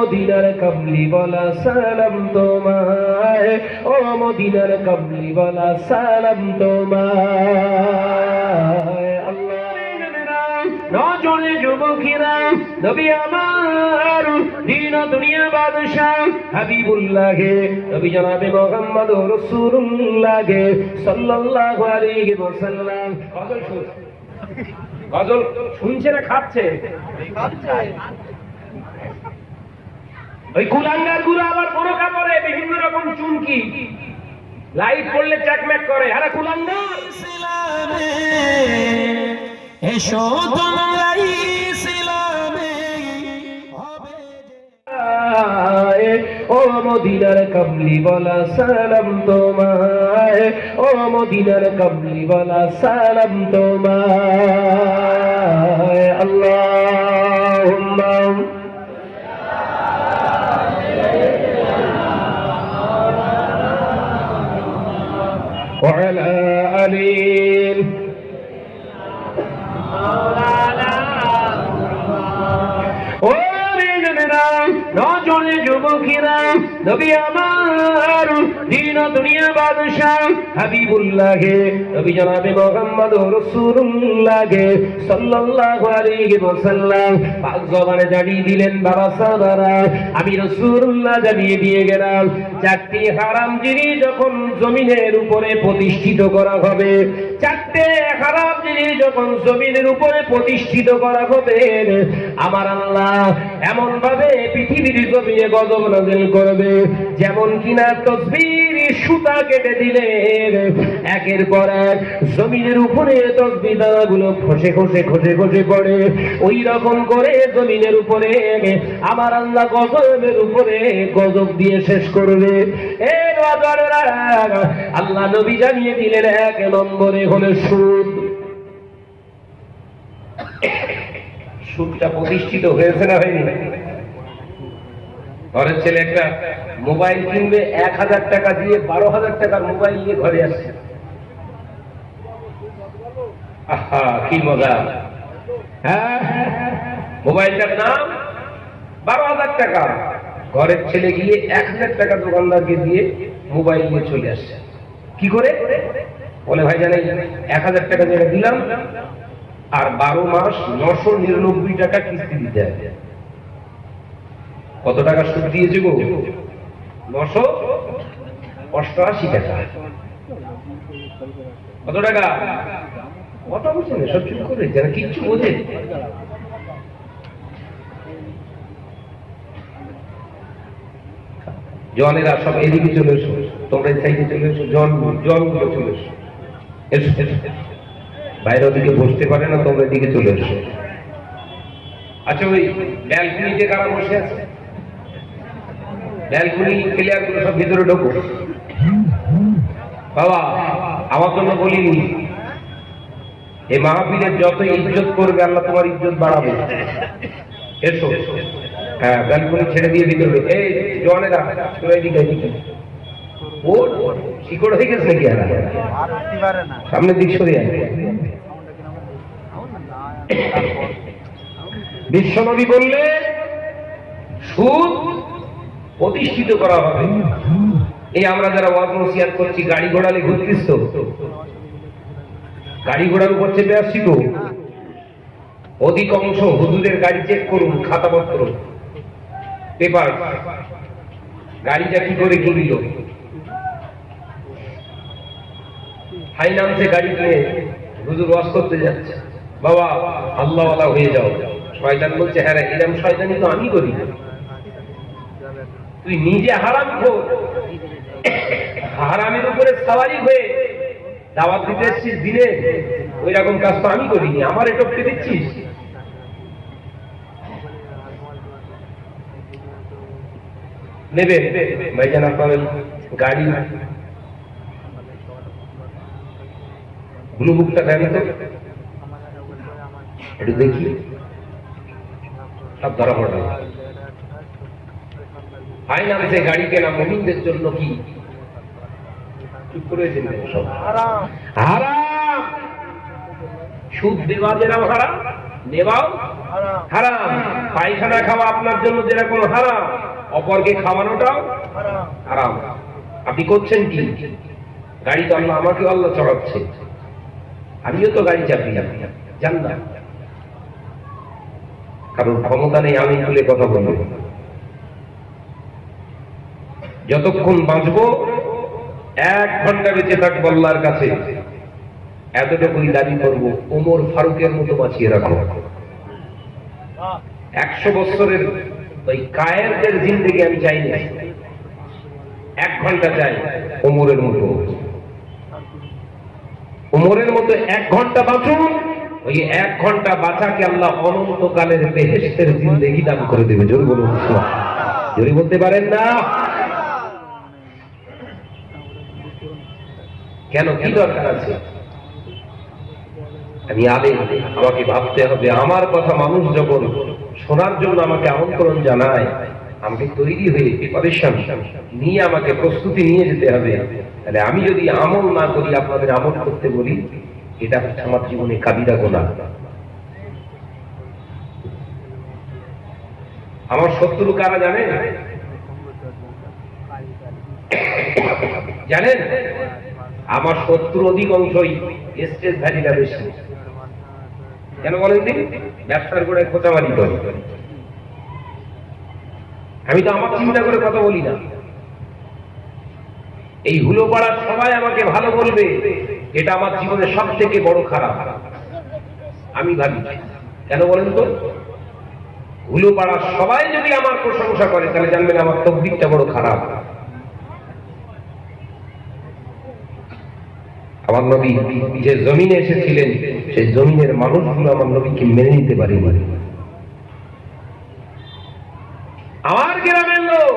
মদিনার কামলি বলা সালাম তোমায়, ও মদিনার কামলি বলা সালাম তোমায়। নজরে যুবকেরা নবী আমার দিন দুনিয়া বাদশাহ হাবিবুল্লাহ নবী জনাবে মুহাম্মদ রাসূলুল্লাহ সাল্লাল্লাহু আলাইহি ওয়াসাল্লাম। গজল শুনছে না খাচ্ছে? ওই কুলাঙ্গার গুলো আবার বোরকা পরে, বিভিন্ন রকম চুমকি, লাইট পড়লে চ্যাকম্যাক করে। আরে কুলাঙ্গার এসো তোমরা ইসলামে ও মদিনার কামলি বলা সালাম তোমায়, ও মদিনার কামলি বলা সালাম তোমায়। আল্লাহুম্মা ওয়া আলা আলি নজরে যুবকেরা নবী আমার দিন দুনিয়া বাদশাহ হাবিবুল্লাহ নবী জনাবে মুহাম্মদ রাসূলুল্লাহ সাল্লাল্লাহু আলাইহি ওয়াসাল্লাম পাক জবানে জানিয়ে দিলেন, বাবা সাহাবারা আমি রাসূলুল্লাহ জানিয়ে দিয়ে গেলাম, চারটি হারাম জিনিস যখন জমিনের উপরে প্রতিষ্ঠিত করা হবে, চারটে হারাম জিনিস যখন জমিনের উপরে প্রতিষ্ঠিত করা হবে, আমার আল্লাহ এমন ভাবে পৃথিবীর জমিনে গজব নাযিল করবে যেমন কিনা তসবির সুতা কেটে দিলে একের পর এক জমিনের উপরে তসবিহ দানাগুলো খসে খসে খসে খসে পড়ে, ওই রকম করে জমিনের উপরে আমার আল্লাহ গজবের উপরে গজব দিয়ে শেষ করবে। আল্লাহ নবী জানিয়ে দিলেন, এক নম্বরে হলো সুদ। সুদটা প্রতিষ্ঠিত হয়েছে না হয়নি? ঘরের ছেলে একটা মোবাইল কিনবে 1000 টাকা দিয়ে, 12,000 টাকার মোবাইল নিয়ে ঘরে আসছে। আহা কি মজা! হ্যাঁ, মোবাইলটার দাম 12,000 টাকা, ঘরের ছেলে গিয়ে 1000 টাকা দোকানদারকে দিয়ে মোবাইল নিয়ে চলে আসছে। কি করে বলে, ভাই জানেন 1000 টাকা যেটা দিলাম আর 12 মাস 999 টাকা কিস্তি দিতে হবে। কত টাকা সুদ দিয়েছে গো? 988 টাকা। কত টাকা? কথা বলছে না, সব চুপ করে যারা কিচ্ছু বোঝে। জনেরা সব এদিকে চলে এসো, তোমরা এই সাইডে চলে এসো, জনগুলো চলে এসো, এসো বাইরে ওদিকে বসতে পারে না, তোমরা এদিকে চলে এসো। আচ্ছা, ওই ব্যালকনিতে কারা বসে আছে? ব্যালকনি প্লেয়ার গুলো সব ভিতরে ঢোকো। বাবা আমার জন্য বলিনি, এই মাহফিলের যত ইজ্জত করবে আল্লাহ তোমার ইজ্জত বাড়াবে। এসো, হ্যাঁ ব্যালকনি ছেড়ে দিয়ে ভিতরে। এই জনেরা এদিকে এদিকে, ও শিকড় হয়ে গেছে নাকি? সামনের দিক সরিয়ে আনে। বিশ্বনবী বললে সুদ প্রতিষ্ঠিত করা হবে। এই আমরা যারা ওয়াজ নসিহত করছি, গাড়ি ঘোড়ালে ঘুরতিস তো, গাড়ি ঘোড়ার উপর চেপে আসছি তো, অধিকাংশ হুজুরের গাড়ি চেক করুন, খাতাপত্র পেপার, গাড়িটা কি করে কিনল, ফাইন্যান্সে গাড়ি কিনে হুজুর ওয়াজ করতে যাচ্ছে। বাবা আল্লাহওয়ালা হয়ে যাও। শয়তান বলছে, হ্যাঁ এরকম শয়তানি তো আমি করি, তুই নিজে হারাম খোর, হারামের উপরে সাওয়ারি হয়ে দাওয়াত দিতে এসেছিস দিনে, ওই রকম কাজ তো আমি করিনি, আমার টপকে দিচ্ছিস। নেবে ভাইজান আপনার গাড়ি ব্লু বুকটা দেন তো একটু দেখি, সব ধরা পড়ে। ফাইন্যান্সে গাড়ি কেনা মুমিনদের জন্য কি? চুপ করেছেন সব হারাম। সুদ দেওয়া যেরাও হারাম, নেওয়াও হারাম। হারাম। পায়খানা খাওয়া আপনার জন্য যেরকম হারাম, অপরকে খাওয়ানোটাও হারাম। আপনি করছেন কি? গাড়ি তো আল্লাহ, আমাকেও আল্লাহ চড়াচ্ছে, আমিও তো গাড়ি চাপি, আপনি জান না, কারণ ক্ষমতা নেই আমি তুলে কথা বলবো। যতক্ষণ বাঁচবো 1 ঘন্টা বেঁচে থাকবো আল্লাহর কাছে, এতটুকুই দাবি করবো ওমর ফারুকের মতো বাঁচিয়ে রাখো। 100 বছরের ওই কায়েরদের জিন্দেগি আমি চাই না, 1 ঘন্টা চাই ওমরের মতো। ওমরের মতো 1 ঘন্টা বাঁচুন, ওই 1 ঘন্টা বাঁচাকে আল্লাহ অনন্তকালের বেহেশতের জিন্দেগি দান করে দেবে। জোরে বলুন, জোরে বলতে পারেন না? কেন, কি দরকার আছে? আমি আলেম, আমাকে ভাবতে হবে আমার কথা মানুষ যখন শোনার জন্য আমাকে আমন্ত্রণ জানায়, আমাকে তৈরি হয়ে প্রিপারেশন নিয়ে আমাকে প্রস্তুতি নিয়ে যেতে হবে। তাহলে আমি যদি আমল না করি, আপনাদের আমল করতে বলি, এটা হচ্ছে আমার জীবনে কাবিরা গুনাহ। আমার শত্রু কারা জানেন? জানেন আমার শত্রু অধিকাংশই স্টেজ ধারীরা বেশি। কেন বলেন দিন? ব্যবসার করে খোঁচামারি করে। আমি তো আমার চিন্তা করে কথা বলি না। এই হুলো পাড়ার সবাই আমাকে ভালো বলবে, এটা আমার জীবনের সব থেকে বড় খারাপ আমি ভাবি। কেন বলেন তো? হুলো পাড়ার সবাই যদি আমার প্রশংসা করে, তাহলে জানবেন আমার তকদিরটা বড় খারাপ। আমার নবী যে জমিনে এসেছিলেন, সেই জমিনের মানুষগুলো আমার নবীকে মেনে নিতে পারেনি। আমার গ্রামের লোক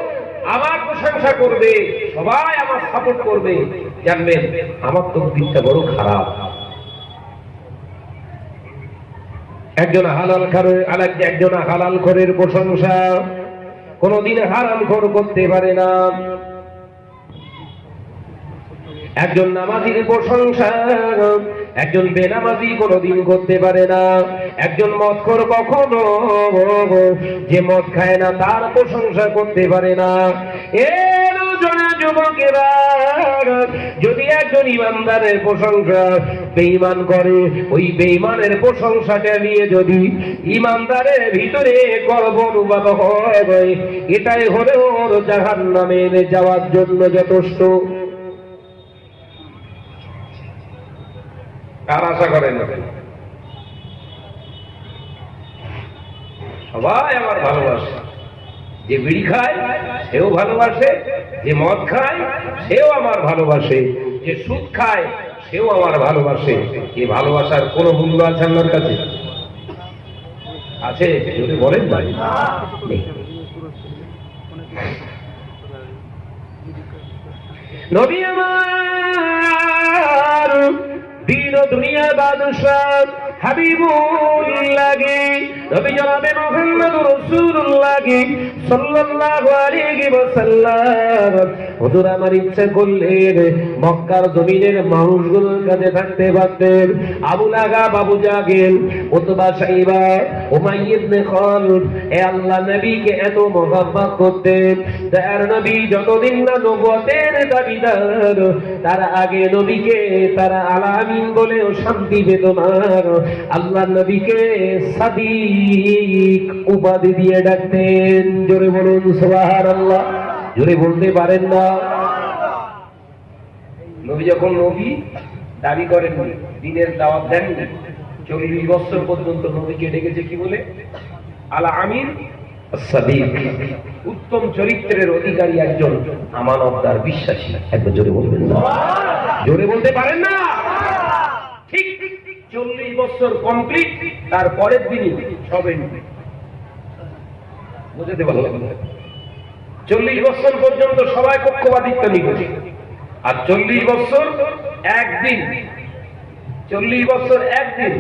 আমার প্রশংসা করবে, সবাই আমার সাপোর্ট করবে, জানবেন আমার তকদিরটা বড় খারাপ। একজন হালাল খারের একজন হালাল খোরের প্রশংসা কোনদিন হারাম খোর করতে পারে না। একজন নামাজির প্রশংসা একজন বেনামাজি কোনদিন করতে পারে না। একজন মদখোর কখনো যে মদ খায় না তার প্রশংসা করতে পারে না। এর জন্য যুবকেরা, যদি একজন ইমানদারের প্রশংসা বেঈমান করে, ওই বেঈমানের প্রশংসাটা নিয়ে যদি ইমানদারের ভিতরে গর্ব অনুভব হয়, এটাই হলো ওর জাহান্নামে যাওয়ার জন্য যথেষ্ট। কার আশা করেন? সবাই আমার ভালোবাসে। যে বিড়ি খায় সেও ভালোবাসে, যে মদ খায় সেও আমার ভালোবাসে, যে সুদ খায় সেও আমার ভালোবাসে। এই ভালোবাসার কোন মূল্য আছে আমার কাছে? আছে? যদি বলেন ভাই, নবী আমার দিন ও দুনিয়া বাদশাহ হাবিবুল্লাহ নবী জনাবে মুহাম্মদুর রাসূলুল্লাহ সাল্লাল্লাহু আলাইহি ওয়াসাল্লাম হুজুর আমার ইচ্ছা করলেন মক্কার জমিনের মানুষগুলোর কাছে থাকতে পারতেন। আবু লাহাব, আবু জাহেল, উতবা, শাইবা, উমাইয়া ইবনে খালদ এ আল্লাহ নবীকে এত মহব্বত করতেন। তার নবী যতদিন না নবুয়তের দাবিদার, তার আগে নবীকে তারা আলামিন বলেও শান্তি পেত না। আল্লাহ নবীকে সাদিক উপাধি দিয়ে ডাকতেন। জোরে বলুন সুবহানাল্লাহ। জোরে বলতে পারেন না? নবী যখন নবী দাবি করেন, দিনের দাওয়াত দেননি, 40 বছর পর্যন্ত নবীকে ডেকেছে কি বলে? আল আমিন সাদিক, উত্তম চরিত্রের অধিকারী একজন আমানতদার বিশ্বাসী। একবার জোরে বলবেন না? জোরে বলতে পারেন না? ঠিক 40 বছর কমপ্লিট, তার পরের দিনই সবে বুঝতে পারলাম। 40 বছর পর্যন্ত সবাই পক্ষপাতিত্ব নিয়েছে, আর 40 বছর একদিন, 40 বছর একদিন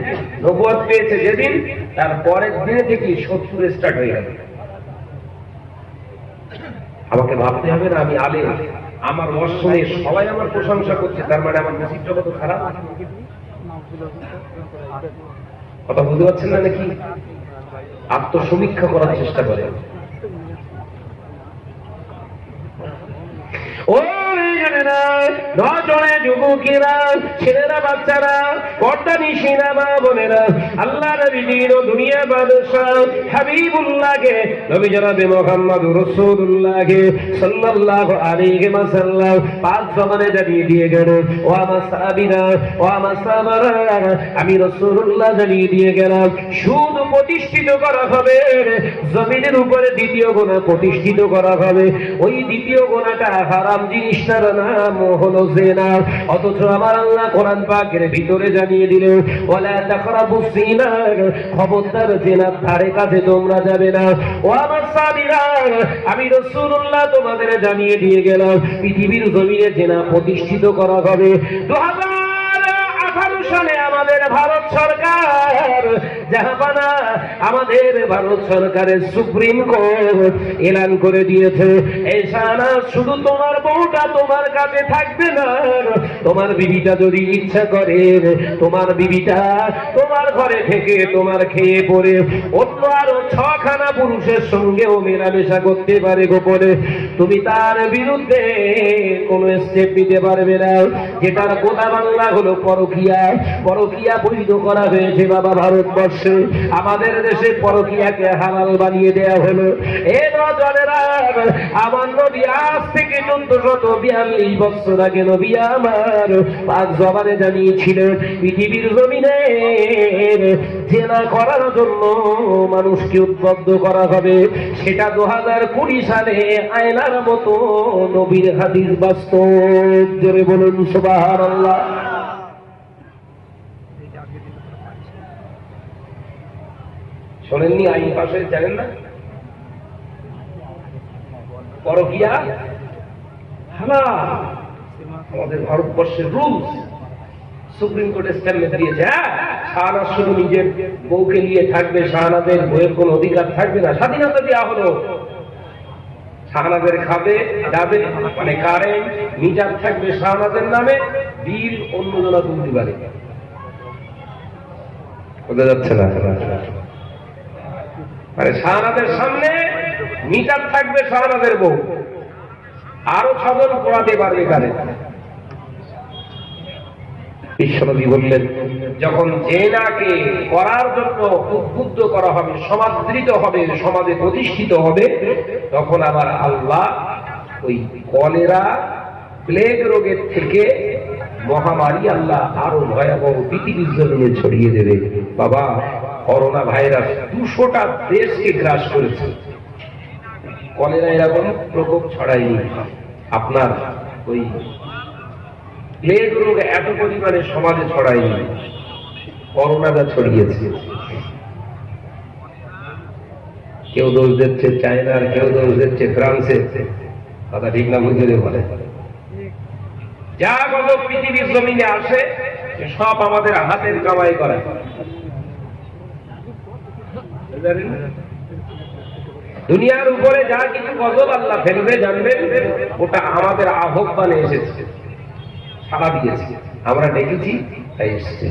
নবুয়ত পেয়েছে যেদিন, তার পরের দিনে থেকে শত্রু স্টার্ট হয়ে গেল। আমাকে ভাবতে হবে না আমি আলেম, আমার ওয়াজ সবাই আমার প্রশংসা করছে, তার মানে আমার নসিবটা কত খারাপ। কথা বুঝতে পারছেন না নাকি? আত্মসমীক্ষা করার চেষ্টা করেন। যুবকেরা, ছেলেরা, বাচ্চারা, পর্দানিশীরা, মা বোনেরা, আল্লাহ নবীর দুনিয়া বাদশাহ হাবিবুল্লাহকে, নবী জনাবে মুহাম্মদুর রাসূলুল্লাহকে সাল্লাল্লাহু আলাইহি ওয়াসাল্লাম পাঁচ জবানে জানিয়ে দিয়ে গেল, ও আমার সাহাবীরা, ও আমার সাহাবারা, আমি রাসূলুল্লাহ জানিয়ে দিয়ে গেলাম, সুদ প্রতিষ্ঠিত করা হবে জমিনের উপরে, দ্বিতীয় গুনাহ প্রতিষ্ঠিত করা হবে। ওই দ্বিতীয় গুনাহটা হারাম জিনিসটার নাম হলো জিনা। অথচ আমার আল্লাহ কোরআন পাকের ভিতরে জানিয়ে দিল, ওয়ালা তাকরাবুস জিনা, খবরদার জিনার ধারে কাছে তোমরা যাবে না। ও আমার সাহাবীরা, আমি রাসূলুল্লাহ তোমাদের জানিয়ে দিয়ে গেলাম, পৃথিবীর জমিনে জিনা প্রতিষ্ঠিত করা হবে। 2018 সালে আমাদের ভারত সরকার জাহাপানা, আমাদের ভারত সরকারের সুপ্রিম কোর্ট এলান করে দিয়েছে, এই শাহানা শুধু তোমার বউটা তোমার কাছে থাকবে না, তোমার বিবিটা যদি ইচ্ছা করে তোমার বিবিটা তোমার ঘরে থেকে তোমার খেয়ে পড়ে অন্য আরো 6খানা পুরুষের সঙ্গেও মেলামেশা করতে পারে গোপনে, তুমি তার বিরুদ্ধে কোনো স্টেপ নিতে পারবে না। যেটার গোটা বাংলা হলো পরকীয়া। পরকীয়া বৈধ করা হয়েছে বাবা ভারতবর্ষে, আমাদের দেশে পরকীয়াকে হালাল বানিয়ে দেয়া হলো। এ নজরেরা, আমার নবী আজ থেকে 1442 বছর আগে নবী আমার পাঁচ জবানে জানিয়েছিলেন, পৃথিবীর জমিনে জেনা করার জন্য মানুষকে উদ্বুদ্ধ করা হবে। সেটা 2020 সালে আয়নার মতো নবীর হাদিস বাস্তব। জোরে বলুন সুবহানাল্লাহ। শোনেননি? আইন পাশ হয়েছে, জানেন না? পরকীয়া হালাল, আমাদের ভারতবর্ষের রুলস সুপ্রিম কোর্টে স্ট্যাম্প দিয়েছে। শাহানাজ শুধু নিজের বউকে নিয়ে থাকবে, শাহানাজের বউয়ের কোন অধিকার থাকবে না, স্বাধীনতা দেওয়া হলো। শাহানাজের খাবে যাবে, মানে কারেন্ট মিটার থাকবে শাহানাজের নামে, বিল অন্য জনা তুলতে পারে। বোঝা যাচ্ছে না? মানে শাহানাজের সামনে মিটার থাকবে শাহানাজের বউ, আরো 6 জন পড়াতে পারবে কারেন্ট। বিশ্বনবী বললেন, যখন জেনাকে করার জন্য উদ্বুদ্ধ করা হবে, সমাদৃত হবে, সমাজে প্রতিষ্ঠিত হবে, তখন আবার আল্লাহ ওই কলেরা, প্লেগ রোগের থেকে মহামারী আল্লাহ আরো ভয়াবহ পৃথিবীর জমিনে ছড়িয়ে দেবে। বাবা, করোনা ভাইরাস 200টা দেশকে গ্রাস করেছে, কলেরা এরকম প্রকোপ ছড়ায়নি। আপনার ওই প্লেগ রোগ এত পরিমাণে সমাজে ছড়ায়নি, করোনাটা ছড়িয়েছে। কেউ দোষ দিচ্ছে চায়নার, কেউ দোষ দিচ্ছে ফ্রান্সের, কথা ঠিক না? বুঝতে বলে যা গত পৃথিবীর জমিনে আসে সব আমাদের হাতের কামাই করা। দুনিয়ার উপরে যা কিছু গজব আল্লাহ ফেলবে জানবেন, ওটা আমাদের আহ্বানে এসেছে, সাড়া দিয়েছে, আমরা ডেকেছি তাই এসেছে।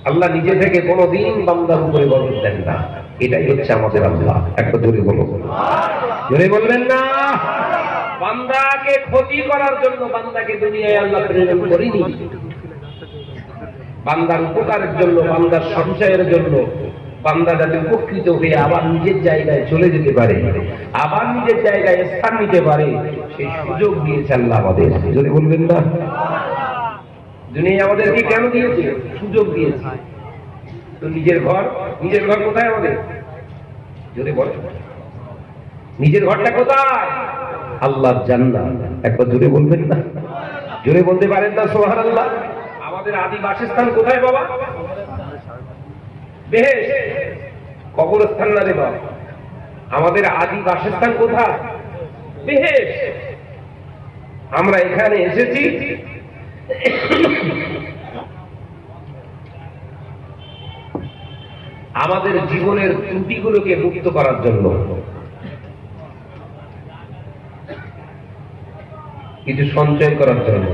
আল্লাহ নিজে থেকে কোনোদিন বান্দার উপরে গজব দেন না, এটাই হচ্ছে আমাদের আল্লাহ। একটা জোরে বলো, জোরে বলবেন না? বান্দাকে ক্ষতি করার জন্য বান্দাকে দুনিয়ায় আল্লাহ প্রেরণ করেনি, বান্দার উপকারের জন্য, বান্দার সঞ্চয়ের জন্য, বান্দা যাতে উপকৃত হয়ে আবার নিজের জায়গায় চলে যেতে পারে, আবার নিজের জায়গায় স্থান নিতে পারে, সেই সুযোগ দিয়েছে আল্লাহ আমাদের। যদি বলবেন না, দুনিয়া আমাদেরকে কেন দিয়েছে? সুযোগ দিয়েছে। তো নিজের ঘর, নিজের ঘর কোথায় আমাদের? যদি বল, নিজের ঘরটা কোথায়? আল্লাহর জান্নাত। একবার জোরে বলবেন না? জোরে বলতে পারেন না সুবহানাল্লাহ? আমাদের আদি বাসস্থান কোথায় বাবা? বেহেশত, কবরস্থান না রে বাবা। আমাদের আদি বাসস্থান কোথায়? বেহেশত। আমরা এখানে এসেছি আমাদের জীবনের ত্রুটিগুলোকে মুক্ত করার জন্য, কিছু সঞ্চয় করার জন্য।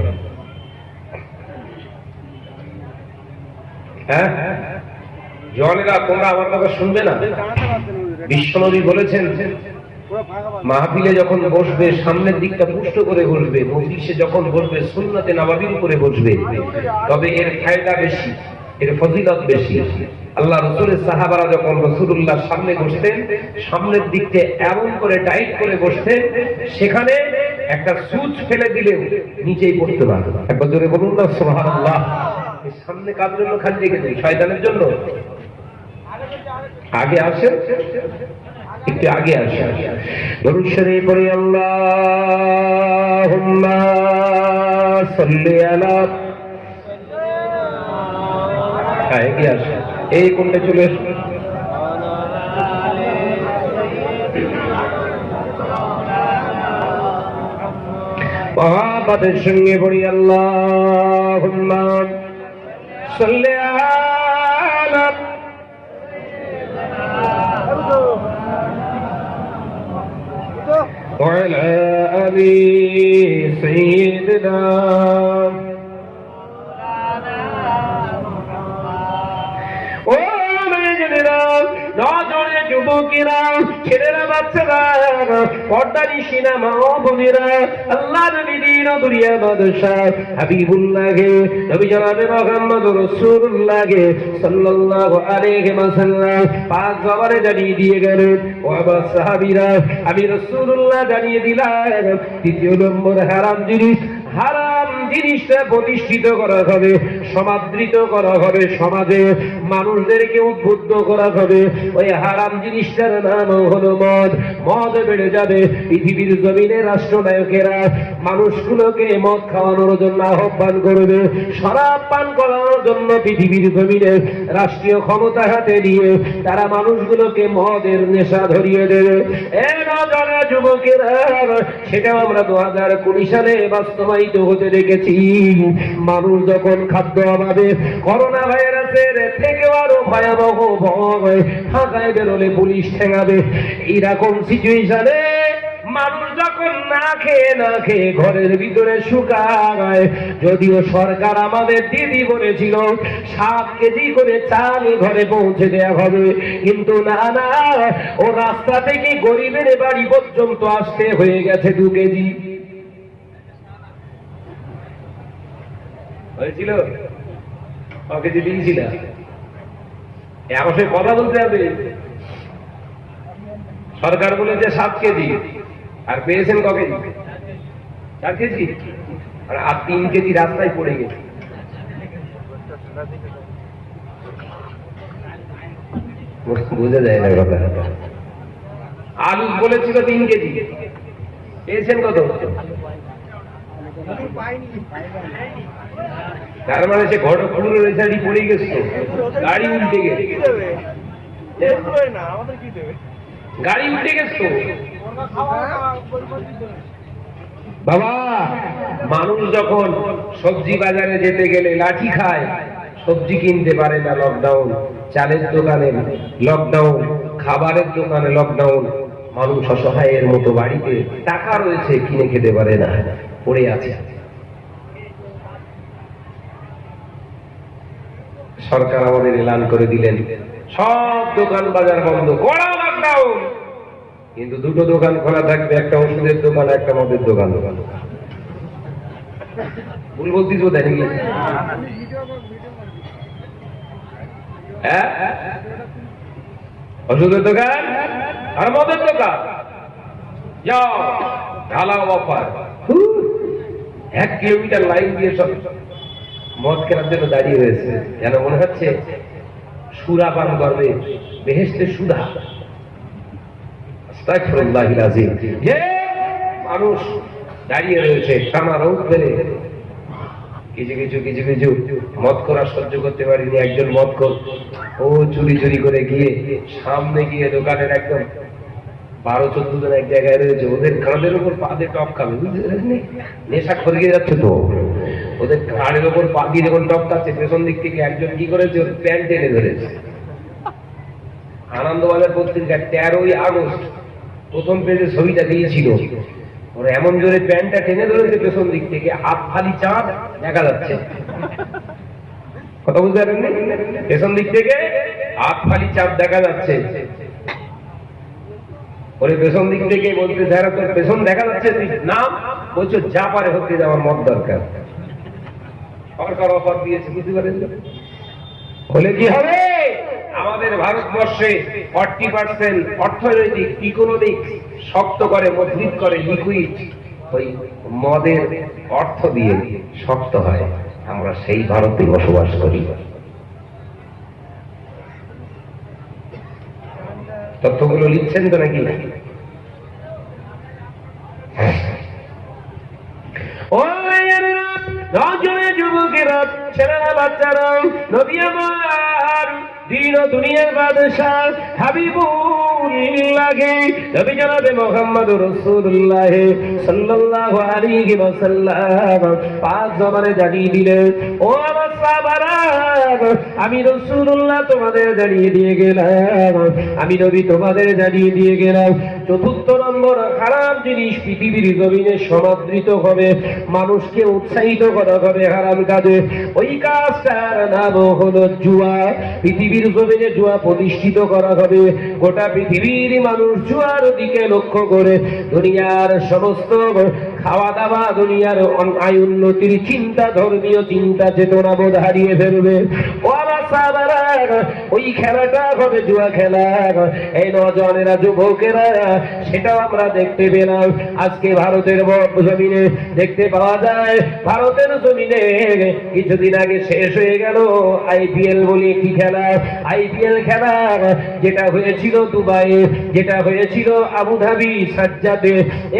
হ্যাঁ, জনেরা তোমরা আমার কথা শুনবে না? বিশ্বনবী বলেছেন, মাহফিলে যখন বসবে সামনের দিকটা পুষ্ট করে বসবে, মজলিসে যখন বসবে সুন্নতে নববীর উপরে বসবে, তবে এর ফায়দা বেশি, এর ফজিলত বেশি। আল্লাহ রাসূলের সাহাবারা যখন রাসূলুল্লাহর সামনে বসতেন, সামনের দিকটা এমন করে টাইট করে বসতেন, সেখানে একটা সুচ ফেলে দিলেও নিচেই পড়তে পারত না। একবার জোরে বলুন না সুবহানাল্লাহ। এই সামনে কার জন্য খালি রেখে দেয়? শয়তানের জন্য। আগে আসে, একটু আগে আসে। দরুদ শরীফ পড়ি, আল্লাহুম্মা সাল্লি আলা। এগিয়ে আসে, এই কোনটা চলে এসো। মহাব্বতের সঙ্গে পড়ি, আল্লাহুম্মা সাল্লি আলা وعلى آل سيدنا নজরে যুবকেরা, ছেলেরা, বাচ্চারা, পর্দানিশিনা মা বোনেরা, আল্লাহ নবীর দুনিয়া বাদশাহ হাবিবুল্লাহকে, নবী জনাবে মুহাম্মদ রাসূলুল্লাহকে সাল্লাল্লাহু আলাইহি ওয়াসাল্লাম পাক জবানে জানিয়ে দিয়ে গেলেন, ও আমার সাহাবীরা, আমি রাসূলুল্লাহ জানিয়ে দিলাম, দ্বিতীয় নম্বর হারাম জিনিস, হারাম জিনিসটা প্রতিষ্ঠিত করা হবে, সমাদৃত করা হবে, সমাজে মানুষদেরকে উদ্বুদ্ধ করা হবে। ওই হারাম জিনিসটার নাম হলো মদ। মদ বেড়ে যাবে, পৃথিবীর জমিনে রাষ্ট্রনায়কেরা মানুষগুলোকে মদ খাওয়ানোর জন্য আহ্বান করবে, শরাব পান করানোর জন্য পৃথিবীর জমিনে রাষ্ট্রীয় ক্ষমতা হাতে নিয়ে তারা মানুষগুলোকে মদের নেশা ধরিয়ে দেবে। যুবকেরা, সেটা আমরা 2020 সালে বাস্তবায়িত হতে দেখেছি। মানুষ যখন খাদ্য অভাবে, করোনা ভাইরাসের থেকেও আরো ভয়াবহ ভয়, ঢাকায় বেরোলে পুলিশ ঠেঙাবে, এইরকম সিচুয়েশনে মানুষ যখন না খেয়ে ঘরের ভিতরে শুকায়, যদিও সরকার আমাদের দিদি বলেছিল 7 কেজি করে চাল ঘরে পৌঁছে দেয়া হবে, কিন্তু না, ও রাস্তা থেকে গরিবের বাড়ি পর্যন্ত আসতে হয়ে গেছে 2 কেজি। হয়েছিল কেজি দিয়েছিল। এখন সে কথা বলতে হবে, সরকার বলেছে 7 কেজি, আর পেয়েছেন ক কেজি? 4 কেজি, আর 3 কেজি রাস্তায় পড়ে গেছে। বোঝা যায় না কথা। আলু বলেছিল 3 কেজি, পেয়েছেন কত? তার মানে সে ঘটপুরের রেসারি পড়ে গেছে, গাড়ি উল্টে গেছে, গাড়ি উল্টে গেছে। বাবা, মানুষ যখন সবজি বাজারে যেতে গেলে লাঠি খায়, সবজি কিনতে পারে না, লকডাউন, চালের দোকানে লকডাউন, খাবারের দোকানে লকডাউন, মানুষ অসহায়ের মতো বাড়িতে টাকা রয়েছে কিনে খেতে পারে না, পড়ে আছে। সরকার আমাদের এলান করে দিলেন সব দোকান বাজার বন্ধ, কড়া লকডাউন, কিন্তু 2টো দোকান খোলা থাকবে, একটা ওষুধের দোকান, একটা মদের দোকান। ভুল বলতিস বোধ হয় নাকি? ওষুধের দোকান আর মদের দোকান, যাও ঢালাও অফার। 1 কিলোমিটার লাইন দিয়ে সব মদ কেনার জন্য দাঁড়িয়ে রয়েছে, যেন মনে হচ্ছে সুরা পান করবে, বেহেশতে সুধা। আস্তাগফিরুল্লাহিল আযীম। যে মানুষ দাঁড়িয়ে রয়েছে টানা রোদ ফেলে, কিছু মদ করা সহ্য করতে পারিনি। একজন মদখোর, ও চুরি করে গিয়ে সামনে গিয়ে দোকানের একদম 12-14 জন এক জায়গায় রয়েছে, ওদের ঘাড়ের উপর পা দিয়ে টপ খাবে, নেশা খরিয়ে যাচ্ছে তো, ওদের ঘাড়ের উপর পা দিয়ে যখন টপ খাচ্ছে, পেছন দিক থেকে একজন কি করেছে, ওর প্যান্ট টেনে ধরেছে। আনন্দবাজার পত্রিকা 13ই আগস্ট প্রথম পেজে ছবিটা দিয়েছিল, ওরা এমন জোরে প্যান্টটা টেনে ধরেছে পেছন দিক থেকে, আফালি চাঁদ দেখা যাচ্ছে। কথা বুঝতে পারেননি? পেছন দিক থেকে আফালি চাঁদ দেখা যাচ্ছে। ওরে পেছন দিক থেকে বলতে যারা তোর পেছন দেখা যাচ্ছে তুই নাম বলছো যা পারে হতে যাওয়ার মত দরকার। সরকার অফার দিয়েছে, বুঝতে পারেন হলে কি হবে? আমাদের ভারতবর্ষে 40% অর্থনৈতিক ইকোনমিক শক্ত করে, মজবুত করে লিকুইড ওই মদের অর্থ দিয়ে শক্ত হয়। আমরা সেই ভারতে বসবাস করি। তথ্যগুলো লিখছেন তো নাকি? যুবকেরা, ছেলেরা, বাচ্চারা, নবী আমার দিন ও দুনিয়ার বাদশাহ হাবিবুল্লাহকে নবী জনাবে মুহাম্মদুর রাসূলুল্লাহ সাল্লাল্লাহু আলাইহি ওয়াসাল্লাম পাঁচ জবানে জানিয়ে দিলেন, ও আমার সাহাবারা, আমি রাসূলুল্লাহ তোমাদের জানিয়ে দিয়ে গেলাম, আমি নবী তোমাদের জানিয়ে দিয়ে গেলাম, চতুর্থ নম্বর হারাম জিনিস পৃথিবীর জমিনে সমাদৃত হবে, মানুষকে উৎসাহিত করা হবে হারাম কাজে। ওই কাজটার নাম হলো জুয়া। পৃথিবীর জমিনে জুয়া প্রতিষ্ঠিত করা হবে। গোটা পৃথিবীর মানুষ জুয়ার দিকে লক্ষ্য করে দুনিয়ার সমস্ত খাওয়া দাওয়া, দুনিয়ার আয় উন্নতির চিন্তা, ধর্মীয় চিন্তা চেতনা বোধ হারিয়ে ফেলবে। ও আমার সাহাবারা, ওই খেলাটা হবে জুয়া খেলা। এই নজনেরা, যুবকেরা, সেটাও আমরা দেখতে পেলাম। আজকে ভারতের জমিনে দেখতে পাওয়া যায়, ভারতের জমিনে কিছুদিন আগে শেষ হয়ে গেল আইপিএল বলে একটি খেলা। আইপিএল খেলা যেটা হয়েছিল দুবাই, যেটা হয়েছিল আবুধাবি, সাজ্জাদে।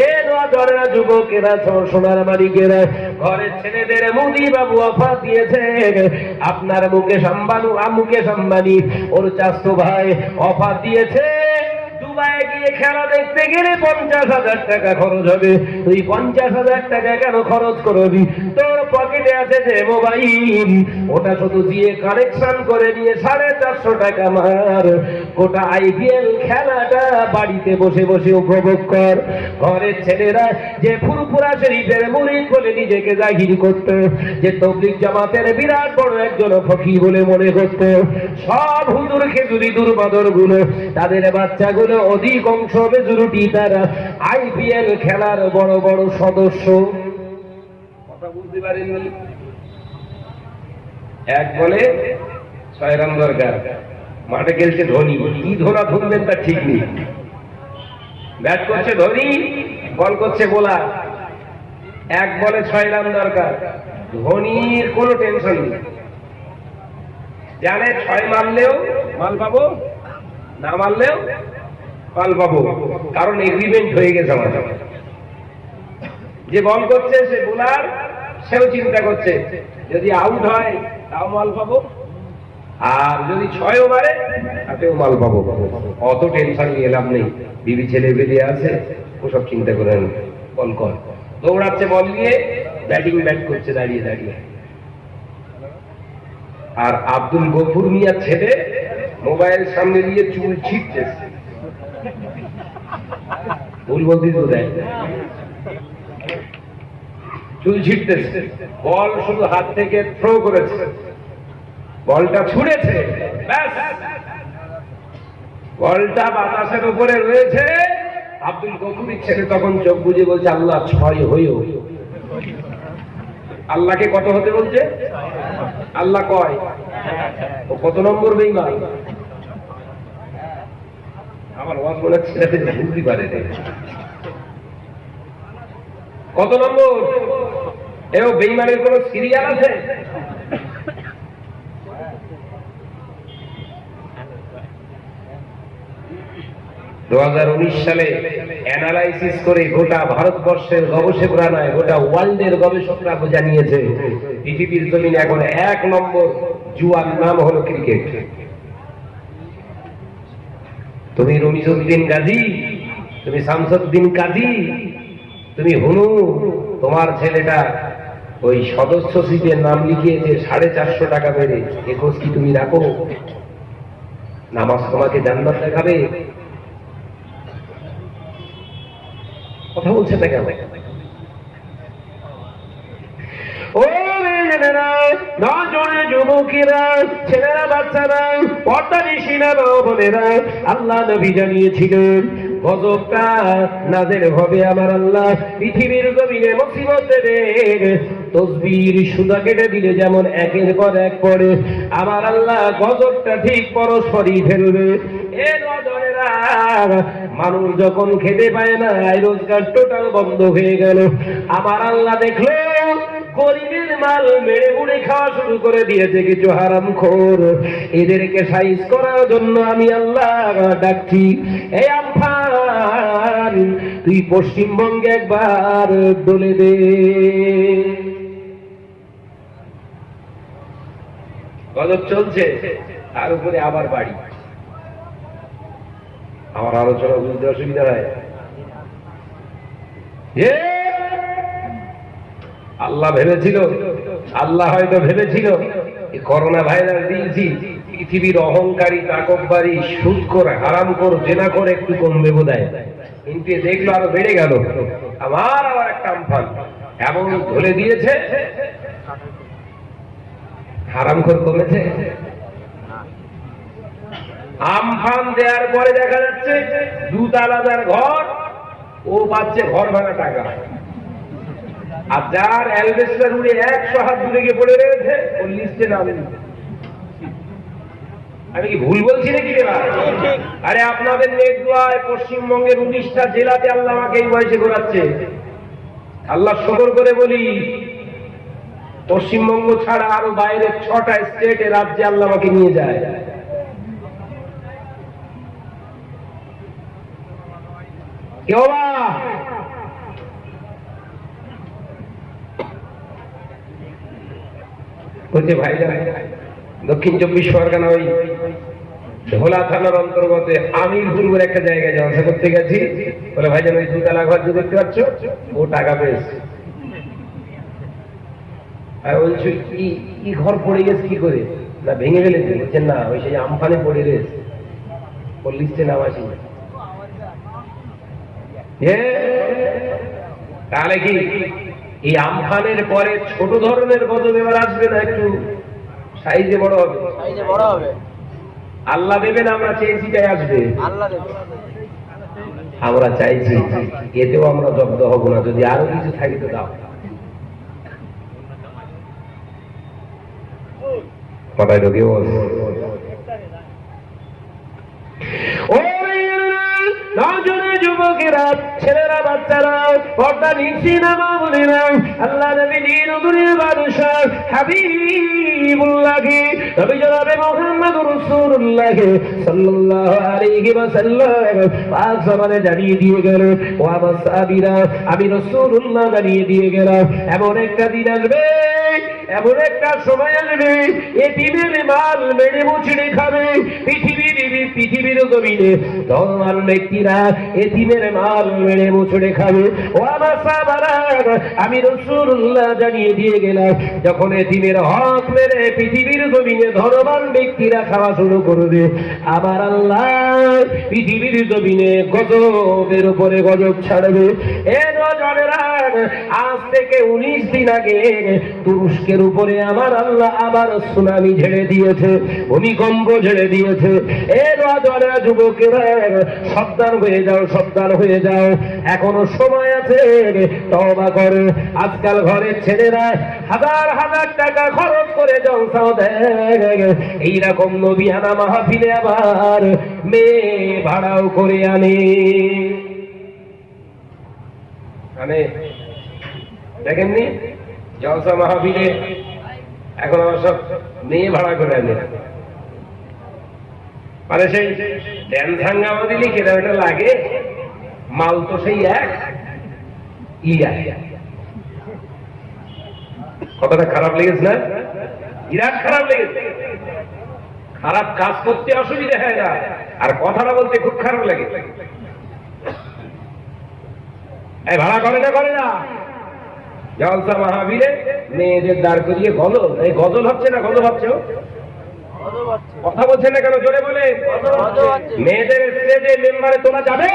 এ নজনেরা, যুবকেরা, সোনার মালিকেরা, ঘরের ছেলেদের মোদি বাবু অফার দিয়েছে। আপনার মুকেশ আম্বানি ওর চাচতো ভাই অফার দিয়েছে, দুবাইয়ে গিয়ে খেলা দেখতে গেলে 50,000 টাকা খরচ হবে। তুই 50,000 টাকা কেন খরচ করবি? তোর পকেটে আছে যে মোবাইল, ওটা শুধু দিয়ে কানেকশন করে নিয়ে 450 টাকা মার, গোটা আইপিএল খেলাটা বাড়িতে বসে বসে উপভোগ কর। ঘরের ছেলেরা যে ফুরফুরা শরীফের মুরিদ বলে নিজেকে জাহির করত, যে তবলিগ জামাতের বিরাট বড় একজন ফকির বলে মনে করত, সব হুজুর খেজুরি দুর্বাদর গুলো, তাদের বাচ্চাগুলো অধিকাংশ মেজরিটি তারা আইপিএল খেলার বড় বড় সদস্য। কথা বুঝতে পারেননি? এক বলে 6 রান দরকার, মাঠে খেলছে ধোনি, কি ধরা ধরবেন তার ঠিক নেই। ব্যাট করছে ধোনি, বল করছে বোলার, এক বলে 6 রান দরকার। ধোনির কোনো টেনশন নেই, জানে 6 মারলেও মাল পাবো, না মারলেও মাল পাবো, কারণ এগ্রিমেন্ট হয়ে গেছে আমার। যে বল করছে সে বোলার, সেও চিন্তা করছে যদি আউট হয় তাও মাল পাবো, আর যদি 6ও মারে তাতেও মাল পাবো। অত টেনশন নিয়ে লাভ নেই, বিবি ছেলে বেরিয়ে আছে, ওসব চিন্তা করে বল কর। দৌড়াচ্ছে বল নিয়ে, ব্যাট করছে দাঁড়িয়ে দাঁড়িয়ে। আর আব্দুল গফুর মিয়ার ছেলে মোবাইল সামনে দিয়ে চুল ছিটছে, ভুল বলতে তো দেয়, চুল ছিটতেছে। বল শুধু হাত থেকে থ্রো করেছে, বলটা ছুঁড়েছে, ব্যাস বলটা বাতাসের উপরে রয়েছে। আব্দুল গফুরের ছেলে তখন চোখ বুঝে বলছে, আল্লাহ 6 হইও। আল্লাহকে কত হতে বলছে? আল্লাহ কয় ও কত নম্বর বেঈমান? আমার ওয়াজ মনে ছেলেদের বুঝতে পারে কত নম্বর। এও বেঈমানের কোন সিরিয়াল আছে? সালে অ্যানালাইসিস করে গোটা ভারতবর্ষের গবেষকরা নয়, গোটা ওয়ার্ল্ডের গবেষকরা জানিয়েছে পৃথিবীর জমিনে এখন 1 নম্বর জুয়ার নাম হলো ক্রিকেট। তুমি রমিজউদ্দিন গাজী, তুমি শামসুদ্দিন কাজী, তুমি হুনু, তোমার ছেলেটা ওই সদস্য শিপের নাম লিখিয়েছে 450 টাকা বেড়ে, এ খোঁজ কি তুমি রাখো? নামাজ তোমাকে জান্নাত দেখাবে? কথা বলছে না কেন? ও নজনে যুবকেরা, ছেলেরা, বাচ্চারা, পর্দানিশীরা, বোনেরা, আল্লাহ নবী জানিয়েছিলেন গজবটা নাযিল হবে আমার আল্লাহ পৃথিবীর জমিনে মুসিবত দেবে। তসবির সুতা কেটে দিলে যেমন একের পর এক পড়ে, আমার আল্লাহ গজবটা ঠিক পরস্পরই ফেলবে। এ নজরেরা, মানুষ যখন খেতে পায় না, রোজগার টোটাল বন্ধ হয়ে গেল, আমার আল্লাহ দেখলো গরিবের মাল মেরে মুড়ে খাওয়া শুরু করে দিয়েছে কিছু হারামখোর। এদেরকে সাইজ করার জন্য আমি আল্লাহ ডাকছি, এই আমফান তুই পশ্চিমবঙ্গে একবার দলে দে। গজব চলছে, তার উপরে আবার বাড়ি। আমার আলোচনা বুঝতে অসুবিধা হয়? আল্লাহ ভেবেছিল, আল্লাহ হয়তো ভেবেছিল করোনা ভাইরাস দিয়েছি, পৃথিবীর অহংকারী, তাকববারী, সুদখোর, হারামখোর, জেনাখোর একটু কমবে বোধহয়, কিন্তু দেখলো আরো বেড়ে গেল। আবার একটা আমফান এমন ধরে দিয়েছে, হারামখোর কমেছে। আমফান দেওয়ার পরে দেখা যাচ্ছে দুতলাদার ঘর, ও পাচ্ছে ঘর ভাঙা টাকা, আর যার অ্যালবেস্টার উড়ে 100 হাত দূরে গিয়ে পড়ে রয়েছে ওর লিস্টে নামে। আমি কি ভুল বলছি নাকি? আরে আপনাদের নেট দোয়ায় পশ্চিমবঙ্গের 19টা জেলাতে আল্লাহ আমাকে এই বয়সে ঘোরাচ্ছে। আল্লাহ শুকর করে বলি, পশ্চিমবঙ্গ ছাড়া আরো বাইরের 6টা স্টেটে, রাজ্যে আল্লাহ আমাকে নিয়ে যায়। বলছে ভাইজান, দক্ষিণ 24 পরগনা ওই ভোলা থানার অন্তর্গত আমিরপুর বলে একটা জায়গায় জলসা করতে গেছি। বলে ভাইজান ওই দুতলা ঘর যে দেখতে পাচ্ছ, ও টাকা পেয়েছে। আর বলছি কি ঘর পড়ে গেছে কি করে? না ভেঙে ফেলেছে। বলছেন না, ওই সেই আমফানে পড়ে রয়েছে, ওর লিস্টে নাম আসি। তাহলে কি এই আমফানের পরে ছোট ধরনের গজব এবার আসবে না একটু সাইজে বড় হবে? আল্লাহ দেবেন, আমরা চেয়েছি তাই আসবে। আমরা চাইছি, এতেও আমরা জব্দ হব না। যদি আরো কিছু থাকি তো দাও। কথায় ঢুকে যুবকেরা, ছেলেরা, বাচ্চারা, পর্দা নিচ্ছি না মা বোনেরা, আল্লাহ নবী দুনিয়ার বাদশাহ হাবিবুল্লাহকে, নবী জনাবে মুহাম্মদুর রাসূলুল্লাহকে সাল্লাল্লাহু আলাইহি ওয়াসাল্লাম পাক জবানে জানিয়ে দিয়ে গেল, ও আমার সাহাবীরা, আমি রাসূলুল্লাহ জানিয়ে দিয়ে গেলাম, এমন একটা দিন আসবে, এমন একটা সময় আসবে, এতিমের মাল মেরে মুচড়ে খাবে পৃথিবীর জমিনে ধর্মার ব্যক্তিরা, এতিমের মাল মেরে মুচড়ে খাবে। ও আমার সাহাবারা, আমি রাসূলুল্লাহ জানিয়ে দিয়ে গেলাম, যখন এতিমের হক মেরে পৃথিবীর জমিনে ধর্মার ব্যক্তিরা খাওয়া শুরু করবে, আমার আল্লাহ পৃথিবীর জমিনে গজবের উপরে গজব ছাড়বে। এ নজরেরা, আজ থেকে 19 দিন আগে তুরস্কের উপরে আমার আল্লাহ আবার সুনামি ঝেড়ে দিয়েছে, ভূমিকম্প ঝেড়ে দিয়েছে। এ নজরেরা, যুবকেরা, সাবধান হয়ে যাও, সাবধান হয়ে যাও, এখনো সময় আছে, তওবা করো। আজকাল ঘরের ছেলেরা হাজার হাজার টাকা খরচ করে জলসা দেয়, এইরকম নবিয়ানা মাহফিলে আবার মেয়ে ভাড়াও করে আনে। দেখেননি জলসা মাহফিলে এখন আমার সব মেয়ে ভাড়া করে আনে। মানে সেই ড্যান্স হাঙ্গামা দিলে কেনা এটা লাগে, মাল তো সেই এক। কথাটা খারাপ লেগেছে না? বিরাট খারাপ লেগেছে। খারাপ কাজ করতে অসুবিধা হয় না, আর কথাটা বলতে খুব খারাপ লাগে। এই ভাড়া করে না জলসা মাহফিলে মেয়েদের দাঁড় করিয়ে গজল। এই গজল হচ্ছে না গজল হচ্ছে? কথা বলছেন না কেন? জোরে বলে। মেয়েদের স্টেজে মেম্বারে তোলা যাবে?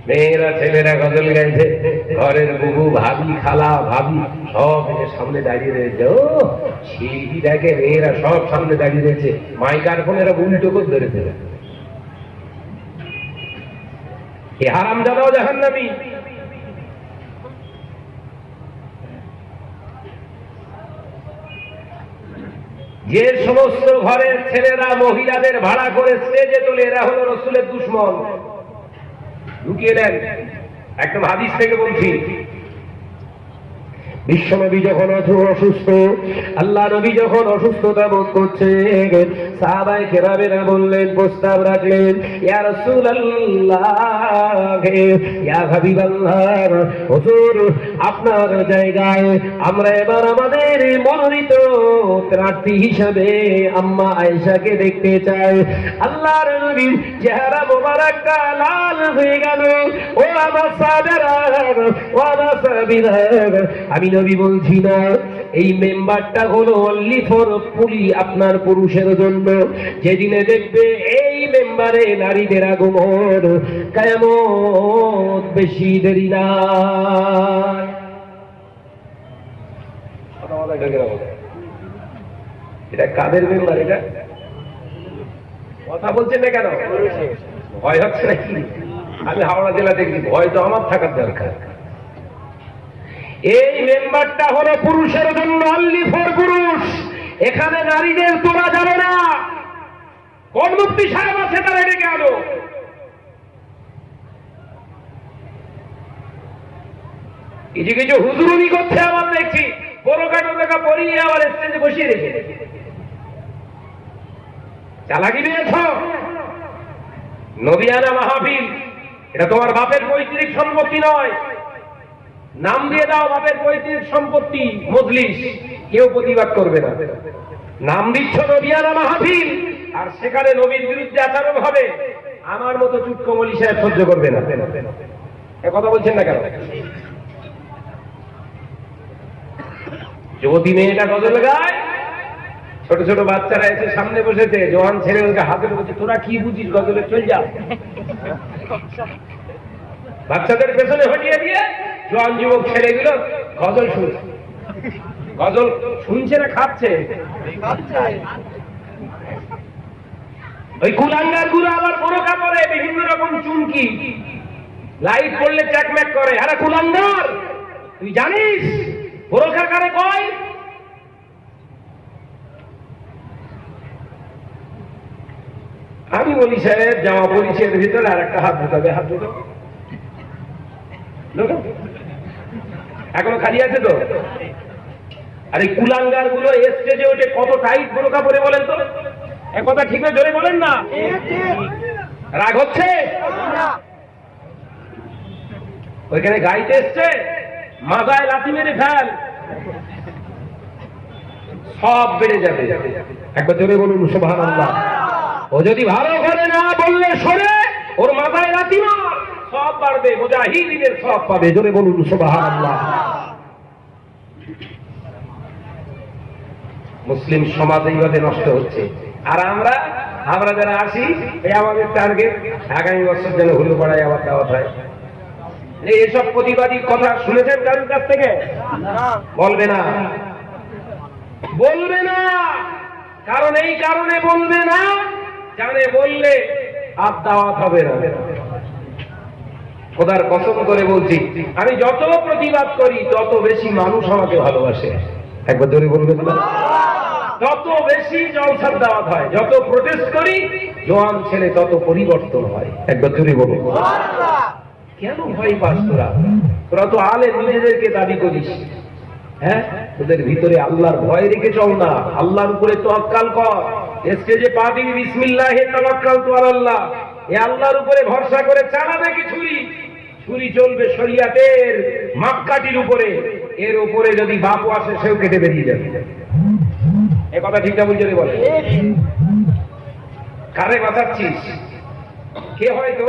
মেয়েরা ছেলেরা গজল গাইছে, ঘরের বুবু ভাবি খালা ভাবি সব এসে সামনে দাঁড়িয়ে রয়েছে। ও সিঁড়ি দেখে মেয়েরা সব সামনে দাঁড়িয়ে রয়েছে, মাইক্রোফোনেরা উল্টো করে ধরেছে। এ হারামজাদাও জাহান্নামী। যে সমস্ত ঘরের ছেলেরা মহিলাদের ভাড়া করে স্টেজে তোলে, এরা হলো রসুলের দুশমন। ঢুকিয়ে নেন, একদম হাদিস থেকে বলছি। বিশ্বনবী যখন অসুস্থ, আল্লাহ নবী যখন অসুস্থতা বোধ করছে, সাহাবায়ে কেরামেরা বললেন, প্রস্তাব রাখলেন, ইয়া রাসূলুল্লাহ, ইয়া হাবিবাল্লাহ, হুজুর আপনার জায়গায় আমরা এবার আমাদের মনোনীত প্রার্থী হিসাবে আম্মা আয়েশাকে দেখতে চাই। আল্লাহর নবীর চেহারা মোবারকটা লাল হয়ে গেল। ও আমার সাহাবারা, ও আমার সাহাবীরা, আমি নবী বলছি না, এই মেম্বারটা হলো অনলি ফর আপনার পুরুষের জন্য। যেদিনে দেখবে এই মেম্বারে নারীদের আগমন, কিয়ামত বেশি দেরি না। এটা কাদের মেম্বার? এটা কথা বলছেন না কেন? ভয় হচ্ছে নাকি? আমি হাওড়া জেলা দেখি, ভয় তো আমার থাকার দরকার। এই মেম্বারটা হলো পুরুষের জন্য, অনলি ফর পুরুষ। এখানে নারীদের তোলা যাবে না। কোন মুফতি সাহেব আছে তারা ডেকে আনো। কিছু কিছু হুজুরুনি করছে আমার দেখছি, বোরকা টোরকা পরিয়ে আবার স্টেজে বসিয়ে রেখে। চালাকি দিয়েছ। নবিয়ানা মাহফিল, এটা তোমার বাপের পৈতৃক সম্পত্তি নয়। নাম দিয়ে দাও বাপের পৈতৃক সম্পত্তি মজলিস, কেউ প্রতিবাদ করবে না। নাম দিচ্ছ নবিয়ানা মাহফিল, আর সেখানে নবীর বিরুদ্ধে আচরণ হবে, আমার মতো চুটকমলি সাহেব সহ্য করবে না। এ কথা বলছেন না কেন? যুবতী মেয়েটা গজল গায়, ছোট ছোট বাচ্চারা এসে সামনে বসেছে, জোয়ান ছেলে ওকে হাতে বলছে, তোরা কি বুঝিস গজলে, চল যা। বাচ্চাদের পেছনে হটিয়ে দিয়ে জোয়ান যুবক ছেলেগুলো গজল শুনছে। গজল শুনছে না খাচ্ছে? ওই কুলাঙ্গার গুলো আবার বোরকা পরে, বিভিন্ন রকম চুমকি, লাইট পড়লে চ্যাকম্যাক করে। আরে কুলাঙ্গার, তুই জানিস বোরকা কারে কয়? আমি বলি, সাহেব জামা পরিছে, এর ভিতরে আর একটা হাত ঢুকাবে, হাত ঢুকাবে। এখনো খালি আছে তো? আর এই কুলাঙ্গার গুলো স্টেজে ওঠে কত টাইট বোরকা পরে, বলেন তো? এক কথা ঠিক না, জোরে বলেন না। রাগ হচ্ছে? ওইখানে গাইতে এসছে, মাথায় লাথি মেরে ফেল, সব বেড়ে যাবে। একবার জোরে বলুন সুবহানাল্লাহ। ও যদি ভালো করে না বললে শোনে, ওর মাথায় লাথি মার, সব বাড়বে, মুজাহিদিনের সব পাবে। জোরে বলুন সুবহানাল্লাহ। মুসলিম সমাজ এইভাবে নষ্ট হচ্ছে। আর আমরা যারা আসি, এই আমাদের টার্গেট আগামী বছর যেন হুলুপাড়ায় আবার দাওয়াত হয়। এসব প্রতিবাদী কথা শুনেছেন কারোর কাছ থেকে? বলবে না, বলবে না। কারণ এই কারণে বলবে না, জানে বললে আর দাওয়াত হবে না। খোদার কসম করে বলছি, আমি যত প্রতিবাদ করি তত বেশি মানুষ আমাকে ভালোবাসে। একবার জোরে বলবেন না? যত বেশি জলসার দাওয়াত হয়, যত প্রটেস্ট করি, জোয়ান ছেলে তত পরিবর্তন হয়। একবার জোরে বলুন। কেন ভয় পাস তোরা? তোরা তো আলে নিজেদেরকে দাবি করিস, হ্যাঁ? তোদের ভিতরে আল্লাহর ভয় রেখে চল না, আল্লাহর উপরে তাওয়াক্কুল কর। স্টেজে পা দিবি, বিসমিল্লাহি তাওয়াক্কালতু আলাল্লাহ, এই আল্লাহর উপরে ভরসা করে চালাবে কি ছুরি? ছুরি চলবে শরিয়াতের মাপকাঠির উপরে, এর উপরে যদি বাপু আসে সেও কেটে বেরিয়ে যাবে। এ কথা ঠিক না বলছি? বলে কারে বাঁচাচ্ছিস? কে হয়তো